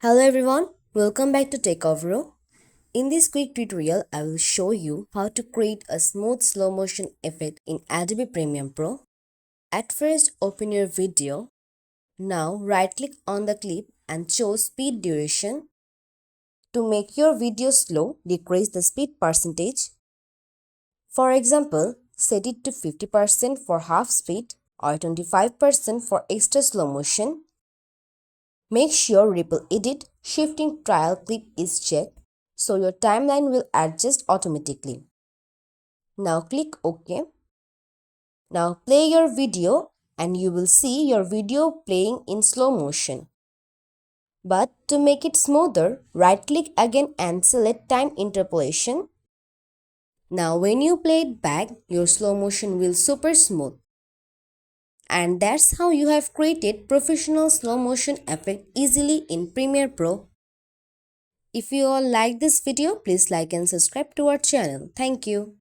Hello everyone, welcome back to Techavro. In this quick tutorial, I will show you how to create a smooth slow motion effect in Adobe Premiere Pro. At first, open your video. Now right click on the clip and choose speed duration. To make your video slow, decrease the speed percentage. For example, set it to 50% for half speed or 25% for extra slow motion. Make sure Ripple Edit Shifting Trial Clip is checked so your timeline will adjust automatically. Now click OK. Now play your video and you will see your video playing in slow motion. But to make it smoother, right click again and select Time Interpolation. Now when you play it back, your slow motion will super smooth. And that's how you have created professional slow motion effect easily in Premiere Pro. If you all like this video, please like and subscribe to our channel. Thank you.